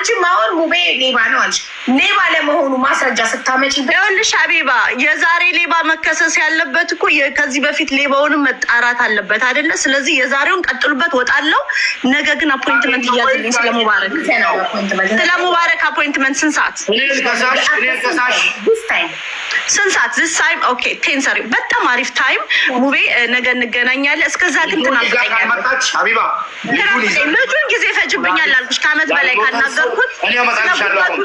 አንቺ ማወር ሙቤ ሌባ ነው አልሽ። ሌባ ለመሆኑ ማስረጃ ስታመጪ ይኸውልሽ ሀቢባ የዛሬ ሌባ መከሰስ ያለበት እኮ ከዚህ በፊት ሌባውንም መጣራት አለበት አይደለ? ስለዚህ የዛሬውን ቀጥሉበት ወጣለው። ነገ ግን አፖይንትመንት እያዘልኝ ስለሙባረክ አፖይንትመንት ስንት ሰዓት? ስንት ሰዓት? ዚስ ታይም ኦኬ 10 ሰሪ በጣም አሪፍ ታይም ሙቤ ነገ እንገናኛለን። እስከዛ ግን ትናፍቀኛለሽ ሀቢባ። ልጁን ጊዜ ፈጅብኛል አልኩሽ ከአመት በላይ ካናገርኩት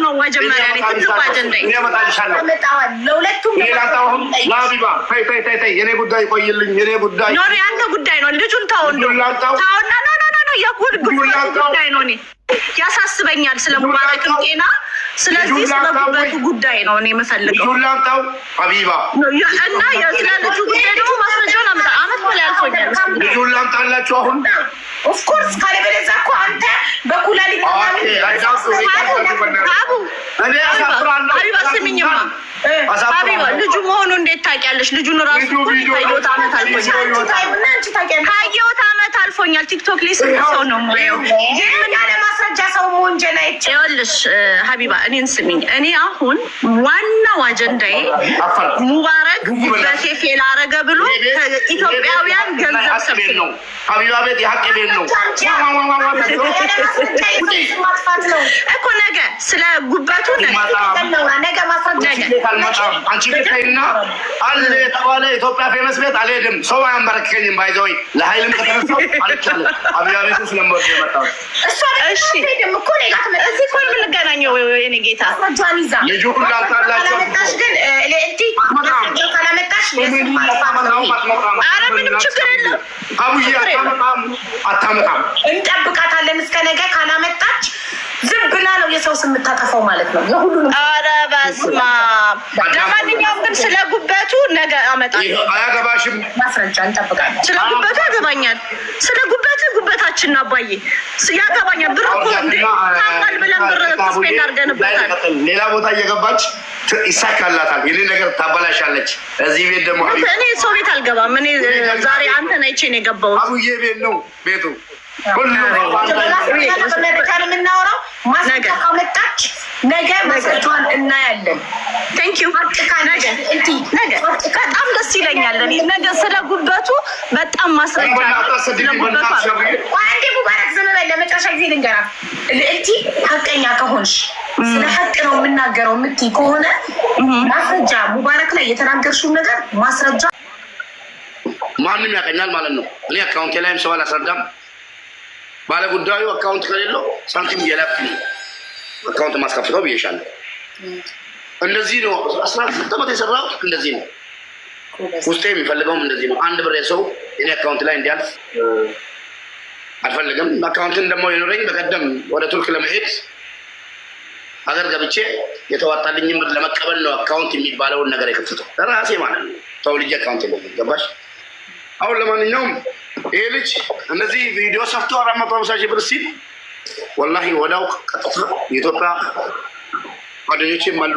ነው መጀመሪያ ላይ ትልቁ አጀንዳ ለሁለቱም የኔ ጉዳይ ቆይልኝ። የኔ ጉዳይ ኖ ያንተ ጉዳይ ነው። ልጁን ታውና የኩል ጉዳይ ነው። እኔ ያሳስበኛል ስለ ሙባረክም ጤና። ስለዚህ ስለ ጉበቱ ጉዳይ ነው እኔ የምፈልገው ላምጣው ሀቢባ እና ስለ ልጁ ጉዳይ ደግሞ ማስረጃውን አመት በላይ አልፎኛል። ልጁን ላምጣላችሁ አሁን ኦፍኮርስ ካለበለዚያ እኮ አንተ በኩላሊት ሀቢባ ልጁ መሆኑ እንዴት ታውቂያለሽ? ልጁን ራሱ ካየሁት አመት አልፎኛል። ቲክቶክ ላይ ስንት ሰው ነው የማየው? ያለ ማስረጃ ሰው ወንጀል አይቻልም። ይኸውልሽ ሀቢባ እኔን ስሚኝ። እኔ አሁን ዋናው አጀንዳዬ ሙባረክ በሴፍ ላረገ ብሎ ኢትዮጵያውያን ገንዘብ ሰብስብ ነው። ሀቢባ ቤት የሀቅ ቤት ነው እኮ ነገ ስለ ጉበቱ ነገ ማስረጃ አንቺ ቤትና አለ የተባለ ኢትዮጵያ ፌመስ ቤት አልሄድም። ሰው አያንበረክከኝም። ባይዘወይ ለሀይልም ከተነሳው አልቻለም። ሀቢባ ቤቱ ስለምወድ የመጣው እዚህ እኮ የምንገናኘው የኔ ጌታ ልጁ ላምጣላቸው ኧረ ምንም ችግር የለም። አቡዬ አታመጣም እንጠብቃታለን እስከ ነገ። ካላመጣች ዝም ብላ ነው የሰው ስም የምታጠፋው ማለት ነው። ለሁሉንም ኧረ በስመ አብ። ለማንኛውም ግን ስለ ጉበቱ ነገ አመጣለሁ። አያገባሽም። ማስረጃ እንጠብቃለን። ስለ ጉበቱ ያገባኛል። ስለ ጉበታችን ነው አባዬ ያገባኛል። ብር እኮ እንደ ታማል ብለን ብር ስፔንድ አድርገንበታል። ሌላ ቦታ እየገባች ይሳካላታል። የኔ ነገር ታበላሻለች። እዚህ ቤት ደግሞ እኔ ሰው ቤት አልገባም። እኔ ዛሬ አንተን አይቼ ነው የገባሁት። አቡዬ ቤት ነው ቤቱ የምናወራው። ማስረጃ ካመጣች ነገ ማስረጃዋን እናያለን። ቴንኪው ነገ በጣም ደስ ይለኛል። እኔ ነገ ስለ ጉበቱ በጣም ማስረጃ አንዴ ሙባረክ ዝም በይ። ለመጨረሻ ጊዜ ልንገራት ልዕልቲ፣ ሀቀኛ ከሆንሽ ስለ ሀቅ ነው የምናገረው የምትይ ከሆነ ማስረጃ ሙባረክ ላይ የተናገርሽው ነገር ማስረጃ ማንም ያቀኛል ማለት ነው። እኔ አካውንቴ ላይም ሰው አላስረዳም። ባለ ጉዳዩ አካውንት ከሌለው ሳንቲም እየላክ አካውንት ማስከፍተው ብዬሻለሁ። እንደዚህ ነው 16 ዓመት የሰራሁት። እንደዚህ ነው ውስጤ የሚፈልገውም እንደዚህ ነው። አንድ ብር ሰው እኔ አካውንት ላይ እንዲያልፍ አልፈልግም። አካውንትን ደግሞ የኖረኝ በቀደም ወደ ቱርክ ለመሄድ ሀገር ገብቼ የተዋጣልኝ ብር ለመቀበል ነው አካውንት የሚባለውን ነገር የከፍተው ራሴ ማለት ነው። ሰው ልጅ አካውንት የለኝም። ገባሽ? አሁን ለማንኛውም ይሄ ልጅ እነዚህ ቪዲዮ ሰርቶ 450 ሺህ ብር ሲል ወላሂ ወዳው ቀጥታ የኢትዮጵያ ጓደኞቼም አሉ፣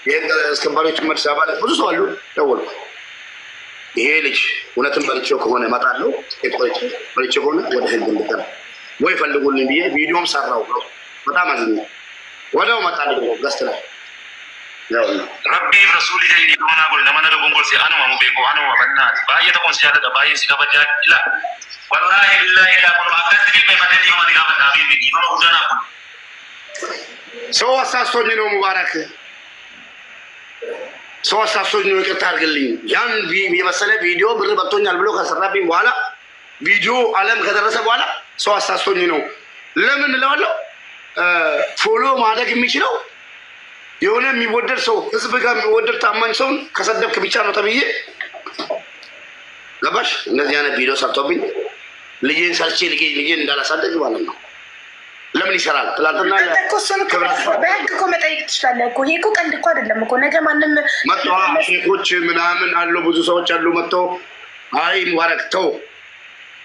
የህግ አስከባሪዎችም አዲስ አበባ ብዙ ሰው አሉ። ደወልኩ። ይሄ ልጅ እውነትን በልቼው ከሆነ እመጣለሁ፣ በልቼው ከሆነ ወደ ህግ እንድቀር ወይ ፈልጉልኝ ብዬ ቪዲዮም ሰራው። በጣም አዝኜ ወዳው መጣልኝ ገስት ላይ ربي رسولي لي دونا قول لما ندو قول سي انا ما بيكو انا وبنا باي تكون سياده باي سي كبجا لا والله بالله لا من اكثر من مدني ما دينا بدابي بيجي ما ودنا ሰው አሳስቶኝ ነው ሙባረክ፣ ሰው አሳስቶኝ ነው። ይቅርታ አድርግልኝ። ያን የመሰለ ቪዲዮ ብር በልቶኛል ብሎ ከሰራብኝ በኋላ ቪዲዮ አለም ከደረሰ በኋላ ሰው አሳስቶኝ ነው። ለምን እለዋለሁ? ፎሎ ማድረግ የሚችለው የሆነ የሚወደድ ሰው ህዝብ ጋር የሚወደድ ታማኝ ሰውን ከሰደብክ ብቻ ነው ተብዬ ገባሽ? እነዚህ አይነት ቪዲዮ ሰርቶብኝ ልጄን ሰርቼ ልጄን እንዳላሳደግ ማለት ነው። ለምን ይሰራል? ትላንትና በህግ እኮ መጠየቅ ትችላለህ እኮ። ይሄ እኮ ቀልድ እኮ አይደለም እኮ። ነገ ማንም መጥቶ ሼኮች ምናምን አሉ፣ ብዙ ሰዎች አሉ መጥቶ አይ ሙባረክ ተው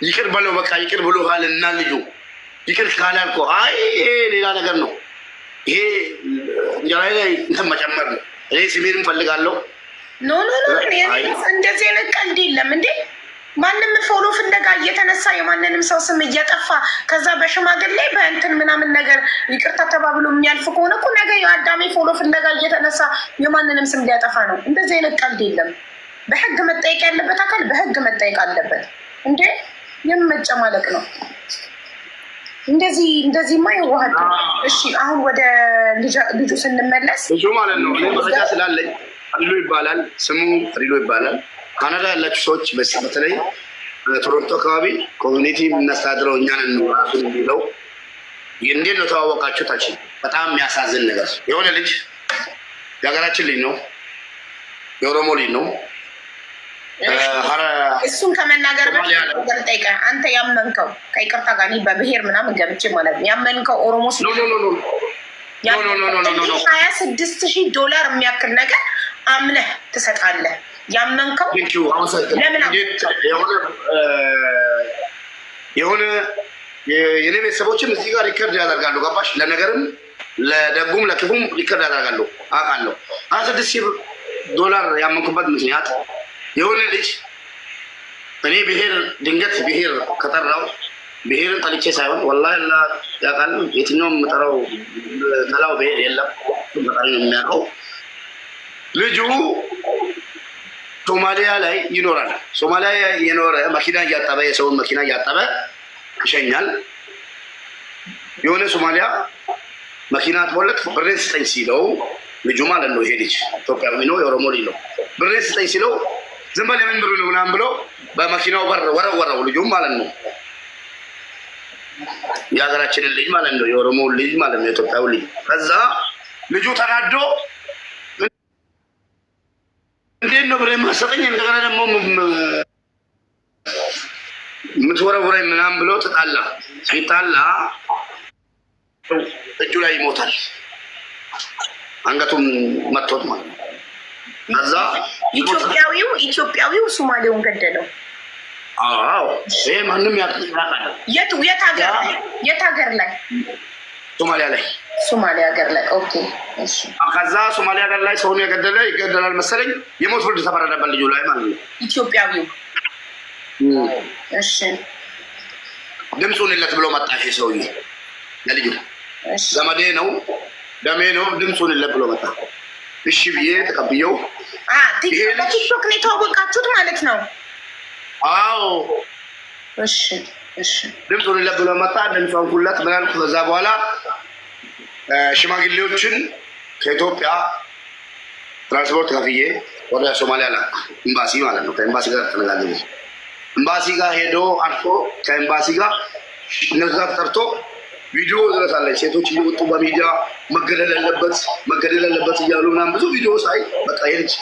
ይቅር በለው በቃ ይቅር ብሎሃል እና ልጁ ይቅር ካላልኩ አይ ሌላ ነገር ነው ይሄ እንጀራ ላይ እንትን መጨመር ነው። እኔ ስሜን እፈልጋለሁ። ኖ እንደዚህ አይነት ቀልድ የለም እንዴ። ማንም ፎሎ ፍለጋ እየተነሳ የማንንም ሰው ስም እየጠፋ ከዛ በሽማግሌ በእንትን ምናምን ነገር ይቅርታ ተባብሎ የሚያልፍ ከሆነ እኮ ነገ የአዳሜ ፎሎ ፍለጋ እየተነሳ የማንንም ስም ሊያጠፋ ነው። እንደዚህ አይነት ቀልድ የለም። በህግ መጠየቅ ያለበት አካል በህግ መጠየቅ አለበት። እንዴ የመጨማለቅ ነው እንደዚህማ የዋህድ። እሺ አሁን ወደ ልጁ ስንመለስ ልጁ ማለት ነው እኔ መረጃ ስላለኝ ፍሪሎ ይባላል፣ ስሙ ፍሪሎ ይባላል። ካናዳ ያላችሁ ሰዎች በተለይ ቶሮንቶ አካባቢ ኮሚኒቲ የምናስተዳድረው እኛን ነው ራሱ የሚለው እንዴት ነው ተዋወቃችሁ? ታችን በጣም የሚያሳዝን ነገር የሆነ ልጅ የሀገራችን ልጅ ነው፣ የኦሮሞ ልጅ ነው። እሱን ከመናገር ጠይቀ አንተ ያመንከው ከይቅርታ ጋር በብሔር ምናምን ገብቼ ማለት ነው ያመንከው ኦሮሞ $26,000 የሚያክል ነገር አምነህ ትሰጣለህ። ያመንከው ለምን የሆነ የኔ ቤተሰቦችም እዚህ ጋር ሪከርድ ያደርጋሉ። ገባሽ? ለነገርም ለደጉም ለክፉም ሪከርድ ያደርጋሉ። አውቃለሁ። $26,000 ያመንኩበት ምክንያት የሆነ ልጅ እኔ ብሔር ድንገት ብሔር ከጠራው ብሔርን ጠልቼ ሳይሆን ወላሂ ያውቃል። የትኛውም ጠላው ብሔር የለም። በጣም የሚያውቀው ልጁ ሶማሊያ ላይ ይኖራል። ሶማሊያ የኖረ መኪና እያጠበ የሰውን መኪና እያጠበ ይሸኛል። የሆነ ሶማሊያ መኪና አጥቦለት ብሬን ስጠኝ ሲለው ልጁ ማለት ነው ይሄ ልጅ ኢትዮጵያዊ ነው፣ የኦሮሞ ልጅ ነው። ብሬን ስጠኝ ሲለው ዝም በል የምን ብሩ ነው ምናምን ብሎ በመኪናው በር ወረወረው ልጁም ማለት ነው። የሀገራችንን ልጅ ማለት ነው፣ የኦሮሞ ልጅ ማለት ነው፣ የኢትዮጵያዊ ልጅ። ከዛ ልጁ ተናዶ እንዴት ነው ብሬን ማሰጠኝ እንደገና ደግሞ የምትወረውረኝ ምናምን ብሎ ተጣላ። ሲጣላ እጁ ላይ ይሞታል፣ አንገቱን መቶት ማለት ነው። ከዛ ኢትዮጵያዊው ሶማሌውን ገደለው። አዎ ይሄ ማንም ያውቃል። የት ሀገር ላይ? ሶማሊያ ላይ። ሶማሊያ ሀገር ላይ። ኦኬ እሺ። ከዛ ሶማሊያ ሀገር ላይ ሰውን የገደለ ይገደላል መሰለኝ። የሞት ፍርድ ተፈረደበት ልጁ ላይ ማለት ነው። ኢትዮጵያዊው። እሺ ድምፁን ለት ብሎ መጣ ይሄ ሰውዬ ለልጁ። ዘመዴ ነው ደሜ ነው ድምፁን ለት ብሎ መጣ። እሺ ብዬ ተቀብየው። ቲክቶክ ላይ ተዋወቃችሁት ማለት ነው? አዎ። እሺ እሺ። ድምፁን ለት ብሎ መጣ። ድምጿን ኩለት ብላልኩ። ከዛ በኋላ ሽማግሌዎችን ከኢትዮጵያ ትራንስፖርት ከፍዬ ወደ ሶማሊያ ላኩ። ኤምባሲ ማለት ነው። ከኤምባሲ ጋር ተነጋገሩ። ኤምባሲ ጋር ሄዶ አልፎ ከኤምባሲ ጋር እነዛ ተጠርቶ ቪዲዮ ድረሳለች። ሴቶች እየወጡ በሚዲያ መገደል ያለበት እያሉ ምናምን ብዙ ቪዲዮ ሳይ በቃ ይሄች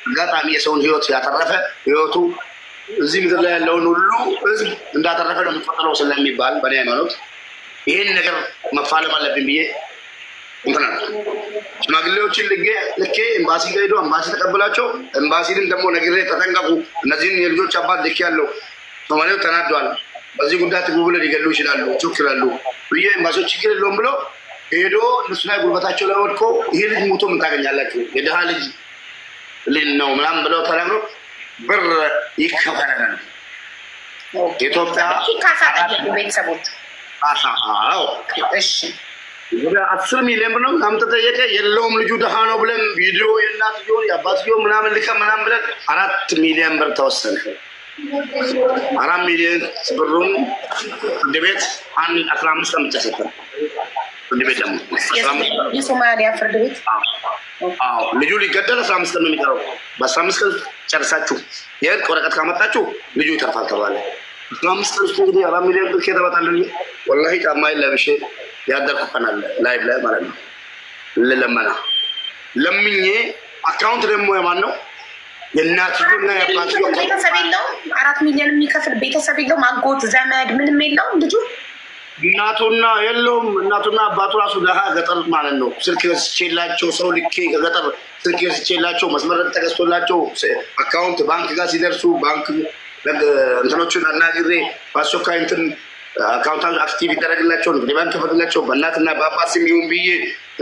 አጋጣሚ የሰውን ህይወት ያተረፈ ህይወቱ እዚህ ምድር ላይ ያለውን ሁሉ ህዝብ እንዳተረፈ ነው የሚቆጠረው ስለሚባል በእኔ ሃይማኖት ይሄን ነገር መፋለም አለብን ብዬ እንትና ሽማግሌዎችን ልኬ ኤምባሲ ጋር ሄዶ ኤምባሲ ተቀብላቸው ኤምባሲንም ደግሞ ነግሬ ተጠንቀቁ፣ እነዚህን የልጆች አባት ልክ ያለው ሶማሌው ተናዷል፣ በዚህ ጉዳይ ትጉብለ ሊገሉ ይችላሉ፣ ቹክ ይላሉ ብዬ ኤምባሲዎች ችግር የለውም ብሎ ሄዶ እነሱ ላይ ጉልበታቸው ላይ ወድቆ ይሄ ልጅ ሞቶ ምን ታገኛላችሁ የድሃ ልጅ ነው ምናምን ብለው ተናግሮ ብር ይከፈለናል። ኢትዮጵያ ቤተሰቦች እሺ ወደ 10 ሚሊዮን ብር ነው ምናምን ተጠየቀ። የለውም ልጁ ድሃ ነው ብለን ቪዲዮ የእናትየውን የአባትየውን ምናምን ልከ ምናምን ብለን 4 ሚሊዮን ብር ተወሰነ። 4 ሚሊዮን ብሩን ፍርድ ቤት 15 ቀን ብቻ ሰጠን። ፍርድ ቤት ደግሞ የሶማሊያ ፍርድ ቤት ልጁ ሊገደል 15 ቀን ነው የሚቀረው። በ15 ቀን ጨርሳችሁ የእርቅ ወረቀት ካመጣችሁ ልጁ ይተርፋል ተባለ። 15 ቀን ውስጥ እንግዲህ 4 ሚሊዮን ብር ከተባታለን ወላሂ ጫማዬን ለብሼ ያደርኩ ቀናል ላይቭ ላይ ማለት ነው። ለለመና ለምኜ አካውንት ደግሞ የማን ነው? የእናትየውና የአባትየው ቤተሰብ የለውም። 4 ሚሊዮን የሚከፍል ቤተሰብ የለውም። አጎት ዘመድ ምንም የለውም። ልጁ እናቱና የለውም። እናቱና አባቱ ራሱ ደሃ ገጠር ማለት ነው። ስልክ ገዝቼላቸው ሰው ልኬ ከገጠር ስልክ ገዝቼላቸው መስመር ተገዝቶላቸው አካውንት ባንክ ጋር ሲደርሱ ባንክ እንትኖቹን አናግሬ በአስቸኳይ እንትን አካውንታንት አክቲቭ ይደረግላቸው ነው ባንክ ተፈቅድላቸው በእናትና በአባት ስም ይሁን ብዬ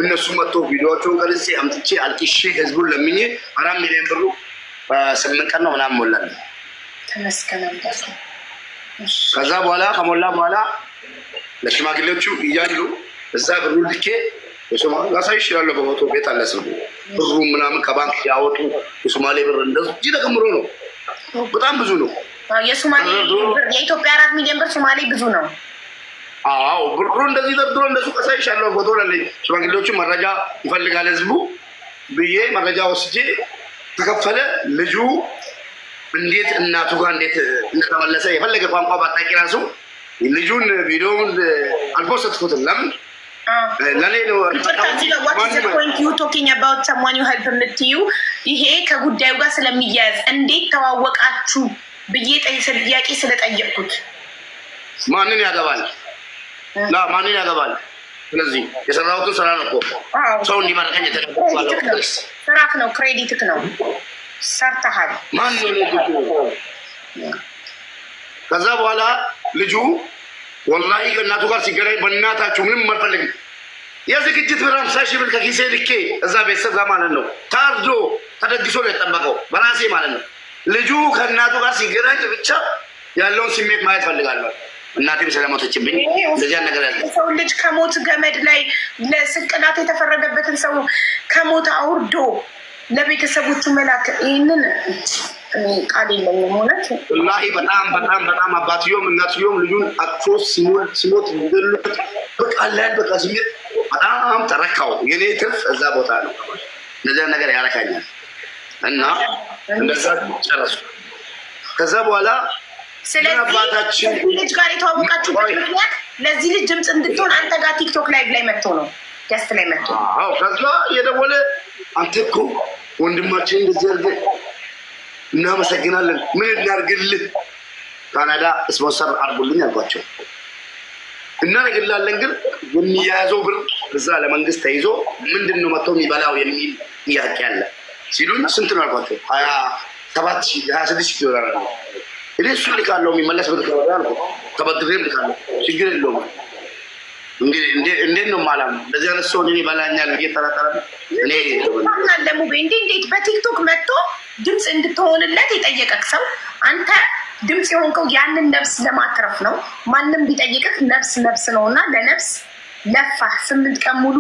እነሱ መጥቶ ቪዲዮዎቹን ቀርጬ አምጥቼ አልቅሼ ህዝቡን ለምኜ 4 ሚሊዮን ብሩ በ8 ቀን ነው ምናምን ሞላል። ከዛ በኋላ ከሞላ በኋላ ለሽማግሌዎቹ እያሉ እዛ ብሩ ልኬ ላሳይ ይችላለሁ። በፎቶ ቤት አለ ስልኩ። ብሩ ምናምን ከባንክ ያወጡ የሶማሌ ብር እንደዚህ ተቀምሮ ነው። በጣም ብዙ ነው። የሶማሌ ብር የኢትዮጵያ 4 ሚሊዮን ብር ሶማሌ ብዙ ነው። አዎ ብሩ እንደዚህ ደብድሮ እንደሱ አሳይ ይችላለሁ። ፎቶ ላይ ሽማግሌዎቹ መረጃ ይፈልጋል ህዝቡ ብዬ መረጃ ወስጄ ተከፈለ። ልጁ እንዴት እናቱ ጋር እንዴት እንደተመለሰ የፈለገ ቋንቋ ባታውቂ ራሱ ልጁን ቪዲዮውን አልፖስትኩትም። ለምን ለኔ ነው ይሄ ከጉዳዩ ጋር ስለሚያያዝ እንዴት ተዋወቃችሁ ብዬ ጥያቄ ስለጠየቅኩት ማንን ያገባል? ማንን ያገባል? ስለዚህ የሰራሁትን ስራ ነው እኮ ሰው እንዲመረቀኝ የተደረገው ስራክ ነው፣ ክሬዲትክ ነው፣ ሰርተሃል። ማን ነው? ከዛ በኋላ ልጁ ወላሂ ከእናቱ ጋር ሲገናኝ በእናታችሁ ምንም አልፈልግም የዝግጅት ብር 50 ሺህ ብር ከኪሴ ልኬ እዛ ቤተሰብ ጋር ማለት ነው ታርዶ ተደግሶ ነው የጠበቀው በራሴ ማለት ነው። ልጁ ከእናቱ ጋር ሲገናኝ ብቻ ያለውን ስሜት ማየት ፈልጋለሁ። እናቴም ስለሞተችብኝ እንደዚያ ነገር ያለ ሰው ልጅ ከሞት ገመድ ላይ ለስቅላት የተፈረደበትን ሰው ከሞት አውርዶ ለቤተሰቦቹ መላክ ይህንን ቃል የለኝም። እውነት ወላሂ በጣም በጣም በጣም አባትዮም እናትዮም ልጁን አቅፎ ሲሞት በቃ አለን በቃ ስሜት በጣም ተረካው። የኔ ትርፍ እዛ ቦታ ነው። እንደዚያ ነገር ያረካኛል እና እንደዛ ጨረሱ። ከዛ በኋላ ስለዚህ ልጅ ጋር የተዋወቃችሁበት ምክንያት ለዚህ ልጅ ድምፅ እንድትሆን አንተ ጋር ቲክቶክ ላይቭ ላይ መጥቶ ነው ገስት ላይ መጥቶ ከዛ የደወለ አንተ እኮ ወንድማችን እንደዚህ አድርገህ እናመሰግናለን ምን እናድርግልህ ካናዳ ስፖንሰር አድርጉልኝ አልኳቸው። እናደርግላለን ግን የሚያያዘው ብር እዛ ለመንግስት ተይዞ ምንድን ነው መጥቶ የሚበላው የሚል ጥያቄ አለ ሲሉኝ ስንት ነው አልኳቸው። 26 ዶላር ነው። እኔ እሱ ልካለሁ የሚመለስ ብር ከወደ አልኩ ተበድሬም ልካለሁ ችግር የለውም። እንዴት ነው ማላም እንደዚህ አይነት ሰው እኔ ይበላኛል ብዬ እጠራጠራለሁ። እኔ እንዴት በቲክቶክ መጥቶ ድምፅ እንድትሆንለት የጠየቀክ ሰው አንተ ድምፅ የሆንከው ያንን ነፍስ ለማትረፍ ነው። ማንም ቢጠይቅህ ነፍስ ነው እና ለነፍስ ለፋህ 8 ቀን ሙሉ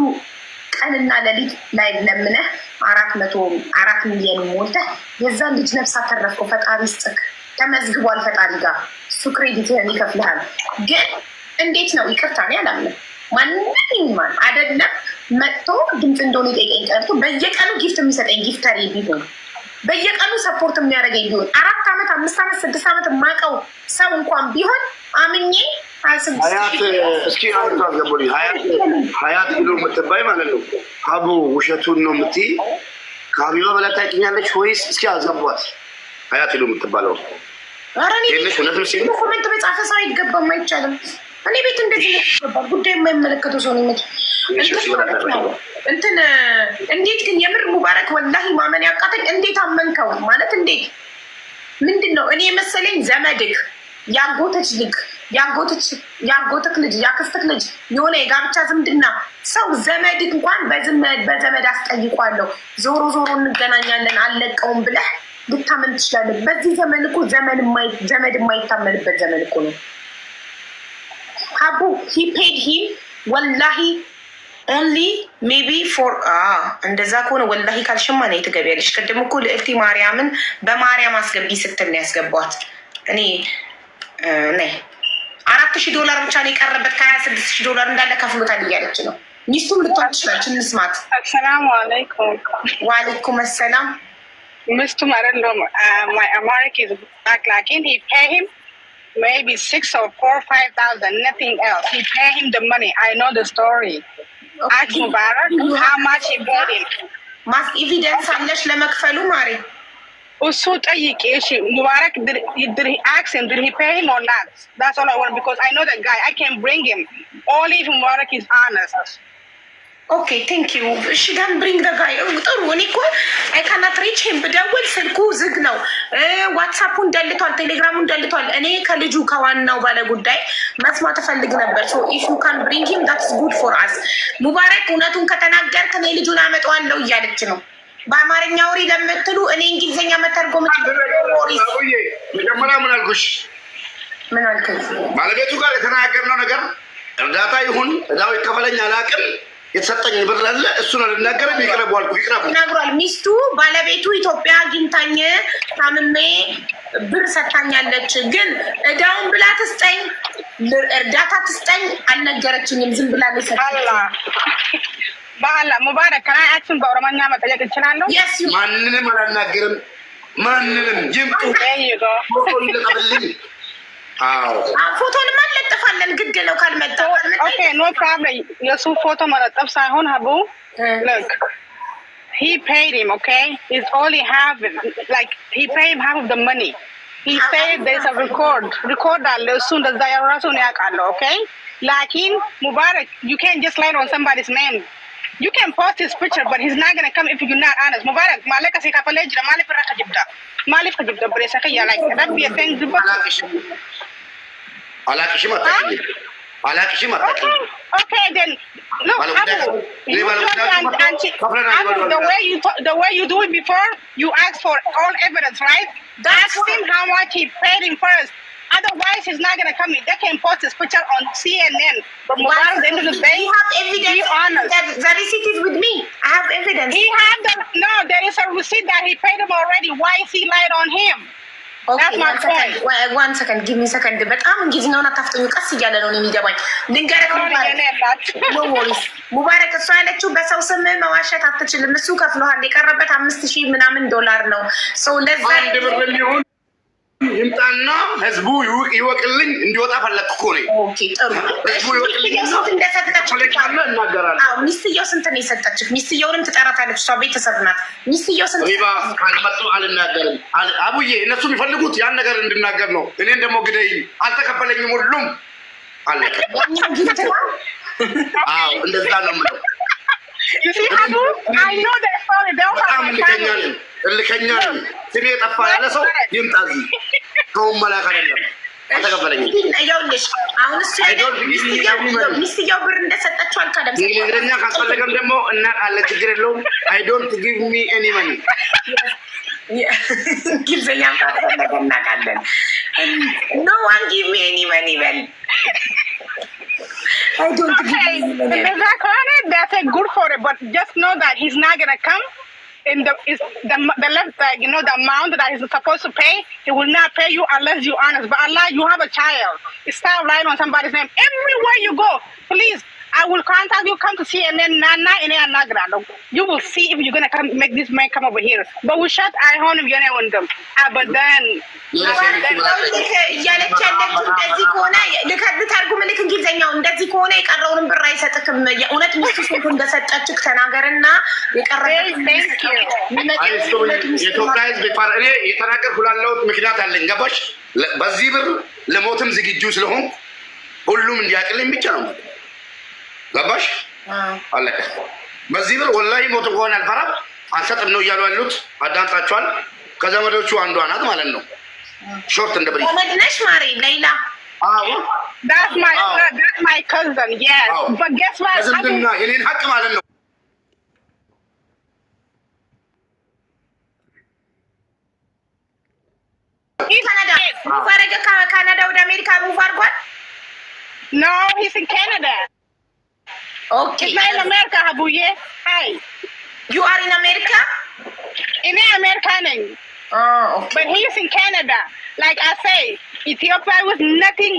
ቀንና ሌሊት ላይ ለምነህ 4 ሚሊዮን ሞልተህ የዛን ልጅ ነፍስ አተረፍከው። ፈጣሪ ይስጥክ። ተመዝግቧል ፈጣሪ ጋር እሱ ክሬዲትህን ይከፍልሃል። ግን እንዴት ነው ይቅርታ ነው ያላምንም ማንም አይደለም መጥቶ ድምፅ እንደሆነ ይጠይቀኝ ቀርቶ በየቀኑ ጊፍት የሚሰጠኝ ጊፍተሪ ቢሆን በየቀኑ ሰፖርት የሚያደርገኝ ቢሆን 4 ዓመት 5 ዓመት 6 ዓመት የማውቀው ሰው እንኳን ቢሆን አምኜ እስኪ አልገቡልኝ ሀያት ኪሎ የምትባይ ማለት ነው። አቡ ውሸቱን ነው የምትይ ከሀቢባ በላይ ታውቂኛለች ወይስ? እስኪ አልገቧት ሀያት ኪሎ የምትባለው ኮሜንት በጻፈ ሰው አይገባም፣ አይቻልም። እኔ ቤት እንደዚህ ይገባል። ጉዳይ የማይመለከተው ሰው ነው እንትን እንዴት ግን የምር ሙባረክ ወላሂ ማመን ያቃተኝ። እንዴት አመንከው ማለት እንዴት ምንድን ነው? እኔ የመሰለኝ ዘመድክ ያጎትክ ልጅ ያክስትክ ልጅ የሆነ የጋብቻ ዝምድና ሰው ዘመድክ እንኳን በዘመድ አስጠይቋለሁ ዞሮ እንገናኛለን አልለቀውም ብለህ ልታመን ትችላለህ። በዚህ ዘመን እኮ ዘመድ የማይታመንበት ዘመን እኮ ነው። ሀቡ he paid him ወላሂ only maybe for እንደዛ ከሆነ ወላሂ ካልሽማ ነው ትገቢያለሽ። ቅድም እኮ ልዕልቲ ማርያምን በማርያም አስገቢ ስትል ነው ያስገቧት። እኔ ነይ $4,000 ብቻ ነው የቀረበት $26,000 እንዳለ ከፍሎታል እያለች ነው። ሚስቱም ልትሆን ትችላለች። እንስማት። አሰላሙ አለይኩም። ወአለይኩም ሰላም። ሚስቱም አይደለም America is black like he pay him maybe 6 or 4 or 5,000 nothing else. He pay him the money. I know the story. Okay. Ask Mubarak how much he paid him. Mas evidence አለሽ ለመክፈሉ ማሪ? እሱ ጠይቂ እሺ። Mubarak did he ask him did he pay him or not? That's all I want because I know the guy. I can bring him only if Mubarak is honest. Okay, thank you. She can bring the guy. ጥሩ እኔ እኮ I cannot reach him ብደውል ስልኩ ዝግ ነው። ዋትሳፑን ደልቷል፣ ቴሌግራሙን ደልቷል። እኔ ከልጁ ከዋናው ባለ ጉዳይ መስማት እፈልግ ነበር። So if you can bring him that's good for us. ሙባረክ እውነቱን ከተናገርክ እኔ ልጁን አመጣዋለሁ እያለች ነው። በአማርኛ ወሬ ለምትሉ እኔ እንግሊዘኛ መተርጎም መጀመሪያ ምን አልኩሽ? ምን አልከኝ? ባለቤቱ ጋር የተናገርነው ነገር እርዳታ ይሁን እዳው ይከፈለኝ አላውቅም። የተሰጠኝ ብር አለ እሱን አልናገርም። ይቅረቡ አልኩ። ይቅረቡ ይናገራል። ሚስቱ ባለቤቱ ኢትዮጵያ አግኝታኝ ታምሜ ብር ሰጥታኛለች፣ ግን እዳውን ብላ ትስጠኝ እርዳታ ትስጠኝ አልነገረችኝም። ዝም ብላ ነው ሰጥታኝ። ባላ ሙባረክ ከላይ አክሽን በኦሮሞኛ መጠየቅ እችላለሁ? ማንንም አላናገርም። ማንንም ይምጡ ፎቶ ይለቀብልኝ። ፎቶንም አለጥፋለን። ግድ ነው ካልመጣ። ኦኬ ኖ ፕሮብለም። የሱ ፎቶ መለጠፍ ሳይሆን ሀቡ look he paid him, okay? He's only half, like he paid him half of the money. He said there's a record አለ እሱ እንደዛ ያራሱን ያውቃለሁ። okay lakin Mubarak you can't just lie on somebody's name. You can post his picture but he's not going to come if you're not honest. Mubarak malaka se kapale jira malif raka jibda malif ka jibda bre saka ya like that be a thing jibda አላቅሽም አታውቂኝ አላቅሽም አታውቂኝ okay then look Abu, the way you do it before you ask for all evidence, right? Ask him how much he paid him first. Otherwise, he's not going to come in. They can post his picture on CNN. But Mubarak, at the end of the day, you have evidence. Be honest. The receipt is with me. I have evidence. No, there is a receipt that he paid him already. Why is he lied on him? Okay, one second. Give me a second. በጣም እንግሊዝኛውን አታፍጥኙ። ቀስ እያለ ነው የሚገባኝ። ልንገርህ ሙባረክ እሷ ያለችው በሰው ስም መዋሸት አትችልም። እሱ ከፍሎሃል። የቀረበት $5,000 ምናምን ነው። ሰው ለዛ አንድ ብር የሚሆን ይምጣና ህዝቡ ይወቅልኝ እንዲወጣ ፈለክ እኮ ነው። ኦኬ ጥሩ። ህዝቡ ይወቅልኝ እንደሰጠችው እናገራለሁ። አዎ ሚስትየው ስንት ነው የሰጠችው? ሚስትየውንም ትጠራታለች። እሷ ቤተሰብ ናት። ሚስትየው ስንት ሪባ ካልመጡ አልናገርም። አቡዬ እነሱ የሚፈልጉት ያን ነገር እንድናገር ነው። እኔን ደግሞ ግደይ አልተከፈለኝም ሁሉም አለቀ። አዎ እንደዛ ነው የምለው። You see Abu? I know that story. እልከኛ ነኝ። ስሜ ጠፋ ያለ ሰው ይምጣ እዚህ። ከውም መላክ አይደለም አልተከፈለኝም። ይኸውልሽ አሁን እሱ ሚስትየው ብር እንደሰጠችው አልካደም። እንግሊዝኛ ካስፈለገም ደግሞ እናውቃለን፣ ችግር የለውም። I don't give me any money. እንግሊዝኛ ካስፈለገ እናውቃለን። No one give me any money በል I don't give you that's a good for it, but just know that he's not gonna come in the left, you know, the amount that he's supposed to pay. He will not pay you unless you're honest. But Allah, you have a child. Stop lying on somebody's name. Everywhere you go, please, I will contact you. Come to CNN. You will see if you're gonna come make this man come over here. But we shut eye on him. You know them. But then. እያለች ያለችው እንደዚህ ከሆነ ልታርጉምልክ እንግሊዝኛው እንደዚህ ከሆነ የቀረውንም ብር አይሰጥክም። የእውነት ሚስቱ ስንት እንደሰጠችክ ተናገርና የኢትዮጵያ ሕዝብ እኔ የተናገርኩ ላለሁት ምክንያት አለኝ። ገባሽ? በዚህ ብር ለሞትም ዝግጁ ስለሆን ሁሉም እንዲያቅልኝ ብቻ ነው። ገባሽ? አለቀ። በዚህ ብር ወላሂ ሞት ከሆነ አልፈራም አልሰጥም ነው እያሉ ያሉት። አዳምጣችኋል። ከዘመዶቹ አንዷ ናት ማለት ነው። ሾርት እንደ ብሪ ነሽ ማሪ ሌላ that's my cousin, yes. But guess what? ዝምድና የኔን ሀቅ ማለት ነው። ካናዳ ወደ አሜሪካ ሙቭ አድርጓል። No, he's in Canada. Okay. He's not in America, Habuye. Hi. You are in America? In America. Oh, okay. But he's in Canada. Like I say, Ethiopia was nothing.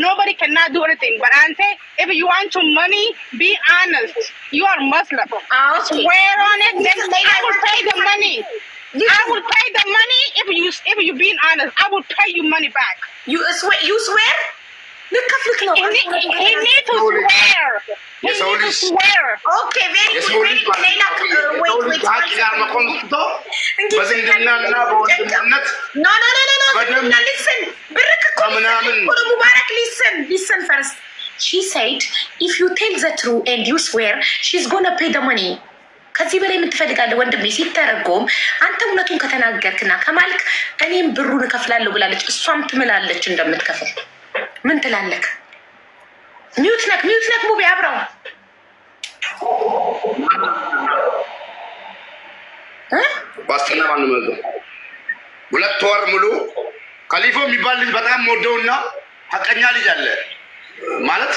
Nobody cannot do anything. But I say, if you want your money, be honest. You are Muslim. Okay. Swear on it. Then I will pay the money. I will pay the money if you being honest. I will pay you money back. You swear? Look at he need to swear. He need to swear. Okay, very good. Wait. No. Listen. Mubarak, listen first. She said, if you tell the truth and you swear, she's gonna pay the money. ከዚህ በላይ ምን ትፈልጋለህ ወንድሜ? ሲተረጎም አንተ እውነቱን ከተናገርክና ከማልክ እኔም ብሩን እከፍላለሁ ብላለች። እሷም ትምላለች እንደምትከፍል። ምን ትላለህ? ሚውት ነክ ሙቢ አብራው ዋስትና ማን ነው? ሁለት ወር ሙሉ ከሊፎ የሚባል ልጅ በጣም ወደውና ሐቀኛ ልጅ አለ ማለት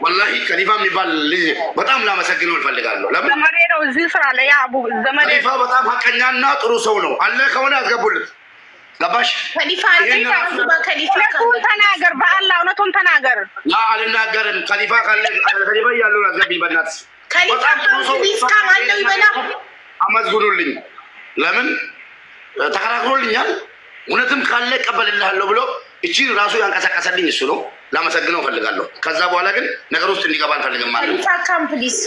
ወላሂ ከሊፋ የሚባል ልጅ በጣም ላመሰግነው እፈልጋለሁ። ለምን ዘመዴ ነው እዚህ ስራ ላይ አቡ ዘመዴ ከሊፋ በጣም ሐቀኛና ጥሩ ሰው ነው። አለ ከሆነ አስገቡልት። ገባሽ? ከሊፋ እውነቱን ተናገር፣ በአላህ እውነቱን ተናገር። ላ አልናገርም። ከሊፋ ካለ ከሊፋ ያለው አስገቢ በእናትህ። ከሊፋ ካለው ይበላ አመስግኑልኝ። ለምን ተከራክሮልኛል። እውነትም ካለ እቀበልልሃለሁ ብሎ እቺን ራሱ ያንቀሳቀሰልኝ እሱ ነው። ላመሰግነው ፈልጋለሁ። ከዛ በኋላ ግን ነገር ውስጥ እንዲገባ አልፈልግም ማለት ነው። ታካም ፕሊዝ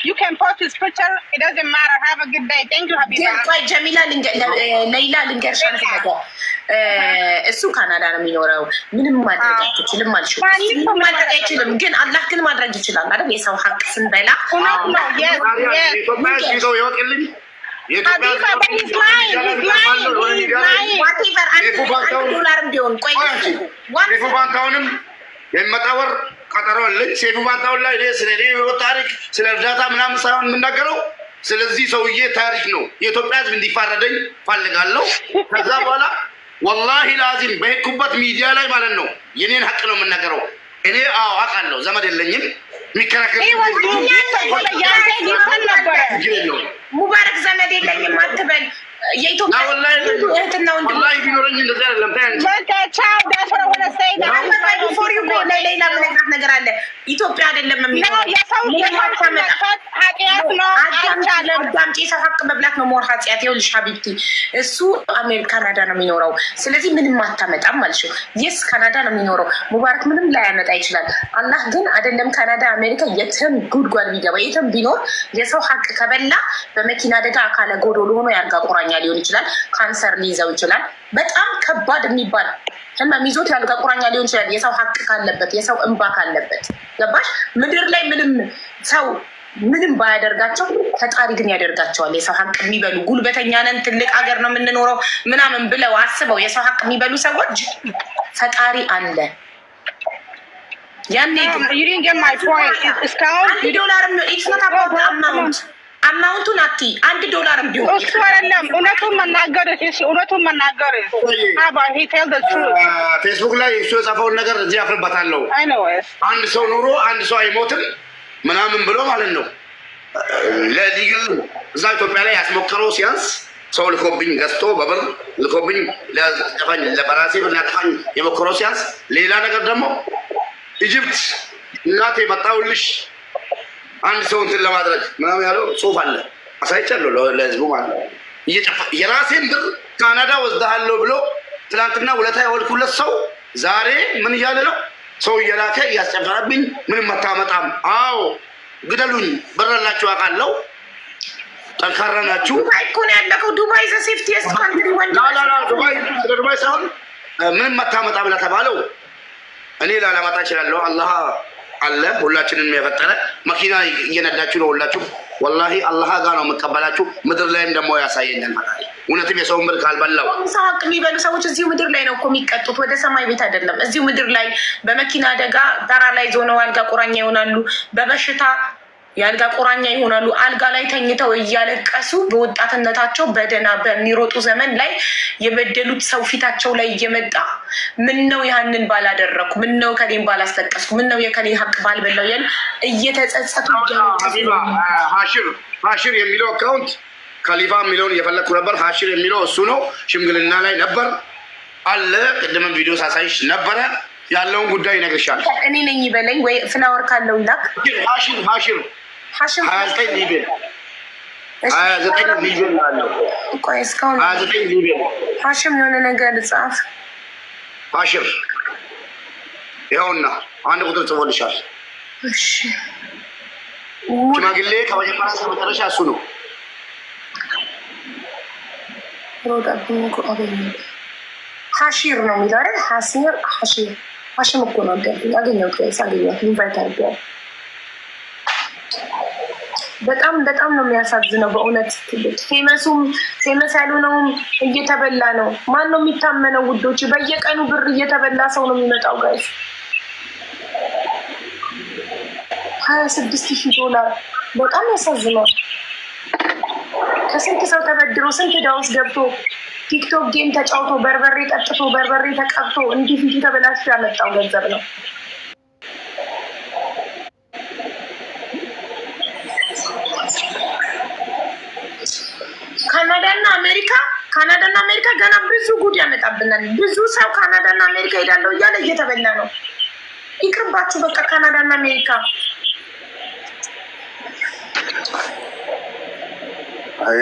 You can post his picture. It doesn't matter. Have a good day. Thank you, Habiba. ቆይ ጀሚላ ሌላ ልንገርሽ አንተ ነገር እሱ ካናዳ ነው የሚኖረው። ምንም ማድረግ አይችልም ማለት ነው። ምንም ማድረግ አይችልም፣ ግን አላህ ግን ማድረግ ይችላል አይደል? የሰው ሐቅ ስንበላ ባንካውንም የሚመጣ ወር ቀጠሮ አለኝ። ሴፉ ባንታውን ላይ ስለ ታሪክ ስለ እርዳታ ምናምን ሳይሆን የምናገረው ስለዚህ ሰውዬ ታሪክ ነው። የኢትዮጵያ ሕዝብ እንዲፋረደኝ ፈልጋለሁ። ከዛ በኋላ ወላሂ ላዚም በሄድኩበት ሚዲያ ላይ ማለት ነው የኔን ሐቅ ነው የምናገረው። እኔ አውቃለሁ ዘመድ የለኝም የሚከራከር ሙባረክ ዘመድ የለኝም አትበል። የኢትዮጵያ እህትና ወንድም ቢኖረኝ እንደዚህ አይደለም። ሌላ ምነግራት ነገር አለ። ኢትዮጵያ አይደለም አዳምጪ፣ የሰው ሐቅ መብላት ነው ሞር ኃጢአት። ይኸውልሽ ሀቢብቲ እሱ ካናዳ ነው የሚኖረው። ስለዚህ ምንም አታመጣም ማለት ነው። የስ ካናዳ ነው የሚኖረው። ሙባረክ ምንም ላያመጣ ይችላል። አላህ ግን አይደለም ካናዳ አሜሪካ የትም ጉድጓድ ቢገባ የትም ቢኖር የሰው ሐቅ ከበላ በመኪና አደጋ አካለ ጎዶሎ ሆኖ ያልጋ ቁራኛ ሊሆን ይችላል። ካንሰር ሊይዘው ይችላል። በጣም ከባድ የሚባል ህመም ይዞት ያልጋ ቁራኛ ሊሆን ይችላል። የሰው ሐቅ ካለበት፣ የሰው እንባ ካለበት። ገባሽ? ምድር ላይ ምንም ሰው ምንም ባያደርጋቸው ፈጣሪ ግን ያደርጋቸዋል። የሰው ሐቅ የሚበሉ ጉልበተኛ ነን ትልቅ ሀገር ነው የምንኖረው ምናምን ብለው አስበው የሰው ሐቅ የሚበሉ ሰዎች ፈጣሪ አለ። ያኔ $1 አማውንቱን አቲ $1 ቢሆን እሱ አይደለም። እውነቱን መናገር ፌስቡክ ላይ እሱ የጻፈውን ነገር እዚህ አፍርበታለሁ። አንድ ሰው ኑሮ አንድ ሰው አይሞትም ምናምን ብሎ ማለት ነው። ለዲግል እዛ ኢትዮጵያ ላይ ያስሞከረው ሲያንስ ሰው ልኮብኝ ገዝቶ በብር ልኮብኝ ለበራሴ ብናጥፋኝ የሞከረው ሲያንስ ሌላ ነገር ደግሞ ኢጅፕት እናቴ መጣሁልሽ አንድ ሰው እንትን ለማድረግ ምናምን ያለው ጽሁፍ አለ አሳይቻለሁ ለህዝቡ ማለት ነው። የራሴን ብር ካናዳ ወስደሃለሁ ብሎ ትናንትና ውለታ ያወልኩለት ሰው ዛሬ ምን እያለ ነው? ሰው እየላከ እያስጨፈረብኝ ምንም አታመጣም። አዎ ግደሉኝ፣ ብር አላችሁ አውቃለሁ፣ ጠንካራ ናችሁ። ዱባይ እኮ ነው ያለከው። ዱባይ ዘ ሴፍቲየስት ካንትሪ ወንድ ዱባይ ሳይሆን ምንም አታመጣም ለተባለው እኔ ላላመጣ እችላለሁ። አላህ አለ ሁላችንን የፈጠረ መኪና እየነዳችሁ ነው ሁላችሁ። ወላሂ አላህ ጋር ነው የምቀበላችሁ። ምድር ላይም ደግሞ ያሳየኛል ማለት ነው። እውነትም የሰው ምድር ካልበላው ሰው ሐቅ የሚበሉ ሰዎች እዚሁ ምድር ላይ ነው እኮ የሚቀጡት፣ ወደ ሰማይ ቤት አይደለም። እዚሁ ምድር ላይ በመኪና አደጋ ፓራላይዝ ሆነው አልጋ ቁራኛ ይሆናሉ። በበሽታ የአልጋ ቁራኛ ይሆናሉ። አልጋ ላይ ተኝተው እያለቀሱ በወጣትነታቸው በደህና በሚሮጡ ዘመን ላይ የበደሉት ሰው ፊታቸው ላይ እየመጣ ምን ነው ያንን ባላደረኩ፣ ምን ነው ከኔን ባላስጠቀስኩ፣ ምን ነው የከኔ ሐቅ ባልበላው ያሉ እየተጸጸቱ ሀሽር የሚለው አካውንት ከሊፋ የሚለውን እየፈለግኩ ነበር። ሀሽር የሚለው እሱ ነው። ሽምግልና ላይ ነበር አለ። ቅድምም ቪዲዮ ሳሳይሽ ነበረ። ያለውን ጉዳይ ይነግርሻል። እኔ ነኝ ይበለኝ ወይ ፍላወር ካለው ይላክ። ሀሽር 29 ሊቢያ 29 ሊቢያ አለው። ቆይ እስካሁን 29 ሊቢያ ሀሽም የሆነ ነገር ጻፍ። ሀሽር ይኸውና አንድ ቁጥር ጽፎልሻል። እሺ ሽማግሌ ከመጀመሪያ እስከ መጨረሻ እሱ ነው። ሀሺር ነው የሚለው አይደል? ሀሲር ሀሺር ሀሽም እኮ ነው ያገኘሁት። ጋይስ አገኘሁት። ኢንቫይት አድርገዋል። በጣም በጣም ነው የሚያሳዝነው በእውነት። ፌመስ ያልሆነውም እየተበላ ነው። ማን ነው የሚታመነው ውዶች? በየቀኑ ብር እየተበላ ሰው ነው የሚመጣው ጋይስ። $26,000 በጣም ያሳዝናል። ከስንት ሰው ተበድሮ ስንት ዕዳ ውስጥ ገብቶ ቲክቶክ ጌም ተጫውቶ በርበሬ ጠጥቶ በርበሬ ተቀብቶ እንዲህ ፊቱ ተበላሽቶ ያመጣው ገንዘብ ነው። ካናዳና አሜሪካ ገና ብዙ ጉድ ያመጣብናል። ብዙ ሰው ካናዳና አሜሪካ ሄዳለሁ እያለ እየተበላ ነው። ይቅርባችሁ በቃ ካናዳና አሜሪካ። አይ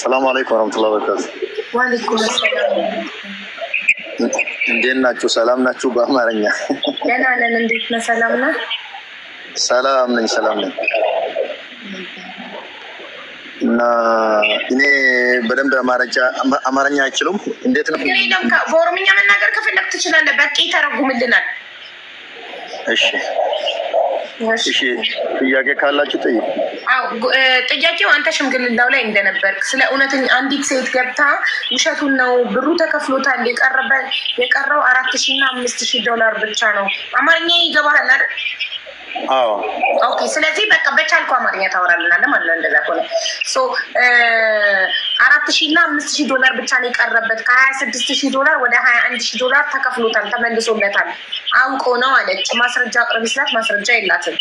ሰላም አለይኩም ወራህመቱላሂ ወበረካቱ። ወአለይኩም ሰላም። እንዴት ናችሁ? ሰላም ናችሁ? በአማርኛ ደህና ነን። እንዴት ነህ? ሰላም ነህ? ሰላም ነኝ። እና እኔ በደንብ አማርኛ አይችሉም። እንዴት ነው? በኦሮምኛ መናገር ከፈለክ ትችላለህ። በቂ ተረጉምልናል። እሺ ጥያቄ ካላችሁ ጠይቁ። ጥያቄው አንተ ሽምግልናው ላይ እንደነበርክ ስለ እውነተኛ አንዲት ሴት ገብታ ውሸቱን ነው ብሩ ተከፍሎታል የቀረው $4,000 እና $5,000 ብቻ ነው። አማርኛ ይገባሃል አይደል? አዎ ኦኬ። ስለዚህ በቃ በቻልኩ አማርኛ ታወራልናለህ ማለት ነው። እንደዛ ከሆነ $4,000 እና $5,000 ብቻ ነው የቀረበት። $26,000 ወደ $21,000 ተከፍሎታል፣ ተመልሶለታል። አውቆ ነው አለች። ማስረጃ አቅርቢ ስላት ማስረጃ የላትም።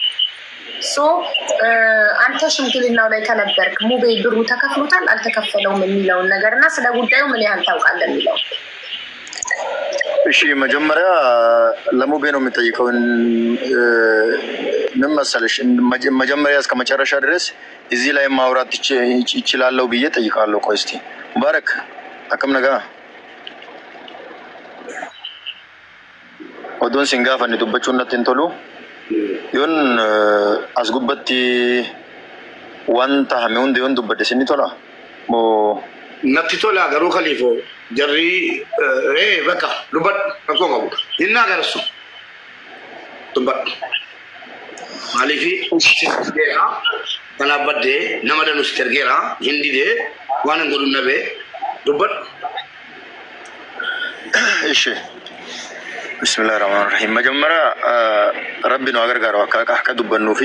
አንተ ሽምግልናው ላይ ከነበርክ ሙቤ ብሩ ተከፍሎታል አልተከፈለውም የሚለውን ነገር እና ስለ ጉዳዩ ምን ያህል ታውቃለህ የሚለው። እሺ መጀመሪያ ለሙቤ ነው የምጠይቀው። ምን መሰለሽ መጀመሪያ እስከ መጨረሻ ድረስ እዚህ ላይ ማውራት ይችላልው ብዬ ጠይቃለሁ። ቆይ እስቲ ሙባረክ አከም ነጋ ኦዶን ሲንጋፋ ንዱበቹነት እንቶሉ ይሁን አስጉበት ዋንታ ሀሚውን ዲዮን ዱበደ ሲኒቶላ ሞ ነትቶላ ገሩ ከሊፎ ጀሪ በቃ ዱበት አቆመው ይናገር እሱ ዱበት ማሊፊ ሲስጌራ ተናበደ ነመደኑ ሲተርጌራ ሂንዲዴ ዋንን ጉዱ ነቤ ዱበት። እሺ ብስሚላህ ራህማን ራሂም መጀመሪያ ረቢ ነው አገር ጋር አካ ዱበኑ ፊ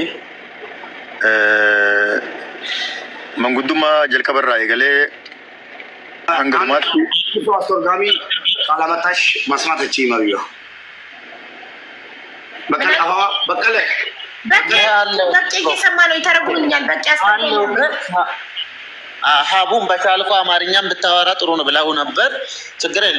መንጉዱማ ጀልከበራ ይገሌ አንገማት አስተርጋሚ ካላመጣሽ መስማት እቺ ማብያ በቀለ እየሰማ ነው። ይተረጉምኛል። በቃ ሀቡን በቻልኩ አማርኛም ብታወራ ጥሩ ነው ብለው ነበር። ችግር የለም።